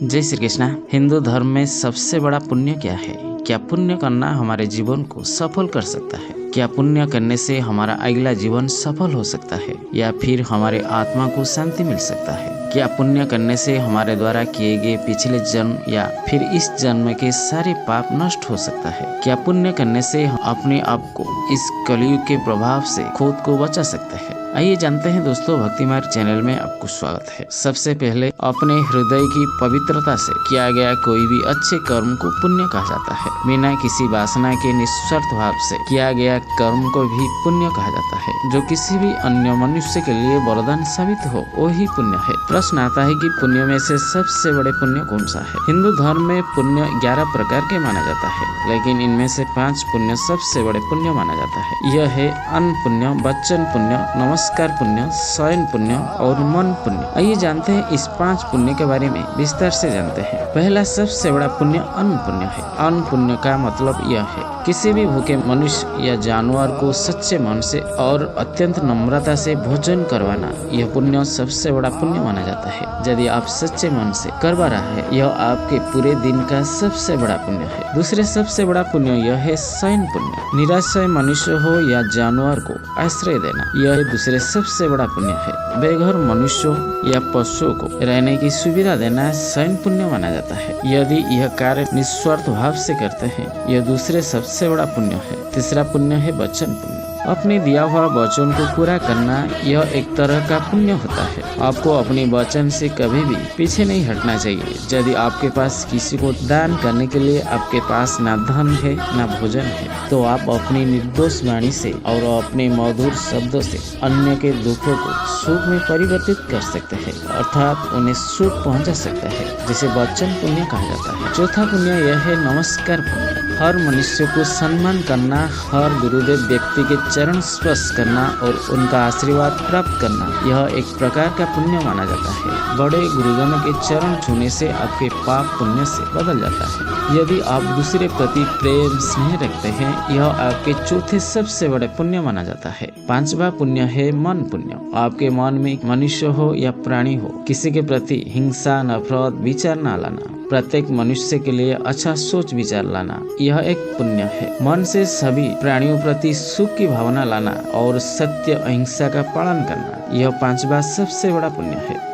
जय श्री कृष्णा। हिंदू धर्म में सबसे बड़ा पुण्य क्या है? क्या पुण्य करना हमारे जीवन को सफल कर सकता है? क्या पुण्य करने से हमारा अगला जीवन सफल हो सकता है या फिर हमारे आत्मा को शांति मिल सकता है? क्या पुण्य करने से हमारे द्वारा किए गए पिछले जन्म या फिर इस जन्म के सारे पाप नष्ट हो सकता है? क्या पुण्य करने से हम अपने आप को इस कलयुग के प्रभाव से खुद को बचा सकते हैं? आइए जानते हैं दोस्तों, भक्ति मार्ग चैनल में आपको स्वागत है। सबसे पहले अपने हृदय की पवित्रता से किया गया कोई भी अच्छे कर्म को पुण्य कहा जाता है। बिना किसी वासना के निस्वार्थ भाव से किया गया कर्म को भी पुण्य कहा जाता है। जो किसी भी अन्य मनुष्य के लिए वरदान साबित हो वही पुण्य है। प्रश्न आता है कि पुण्य में से सबसे बड़े पुण्य कौन सा है? हिंदू धर्म में पुण्य 11 प्रकार के माना जाता है, लेकिन इनमें से 5 पुण्य सबसे बड़े पुण्य माना जाता है। यह है अन्न पुण्य, वचन पुण्य, नमस्कार पुण्य, शयन पुण्य और मन पुण्य। आइए जानते हैं इस 5 पुण्य के बारे में विस्तार से जानते हैं। पहला सबसे बड़ा पुण्य अन्न पुण्य है। अन्न पुण्य का मतलब यह है किसी भी भूखे मनुष्य या जानवर को सच्चे मन से और अत्यंत नम्रता से भोजन करवाना, यह पुण्य सबसे बड़ा पुण्य माना जाता है। यदि आप सच्चे मन से करवा रहा है, यह आपके पूरे दिन का सबसे बड़ा पुण्य है। दूसरे सबसे बड़ा पुण्य यह है शयन पुण्य। निराश्रय मनुष्य हो या जानवर को आश्रय देना, यह दूसरे सबसे बड़ा पुण्य है। बेघर मनुष्यों या पशुओं को रहने की सुविधा देना शयन पुण्य माना जाता है। यदि यह कार्य निस्वार्थ भाव से करते हैं, यह दूसरे सबसे बड़ा पुण्य है। तीसरा पुण्य है वचन पुण्य। अपने दिया हुआ वचन को पूरा करना, यह एक तरह का पुण्य होता है। आपको अपने वचन से कभी भी पीछे नहीं हटना चाहिए। यदि आपके पास किसी को दान करने के लिए आपके पास ना धन है ना भोजन है, तो आप अपनी निर्दोष वाणी से और अपने मधुर शब्दों से अन्य के दुखों को सुख में परिवर्तित कर सकते हैं, अर्थात उन्हें सुख पहुंचा सकते हैं, जिसे वचन पुण्य कहा जाता है। चौथा पुण्य यह है नमस्कार पुण्य। हर मनुष्य को सम्मान करना, हर गुरुदेव व्यक्ति के चरण स्पर्श करना और उनका आशीर्वाद प्राप्त करना, यह एक प्रकार का पुण्य माना जाता है। बड़े गुरुजनों के चरण छूने से आपके पाप पुण्य से बदल जाता है। यदि आप दूसरे प्रति प्रेम स्नेह रखते हैं, यह आपके चौथे सबसे बड़े पुण्य माना जाता है। 5वां पुण्य है मन पुण्य। आपके मन में मनुष्य हो या प्राणी हो, किसी के प्रति हिंसा, नफरत, विचार न लाना, प्रत्येक मनुष्य के लिए अच्छा सोच विचार लाना, यह एक पुण्य है। मन से सभी प्राणियों प्रति सुख की भावना लाना और सत्य अहिंसा का पालन करना, यह 5वां सबसे बड़ा पुण्य है।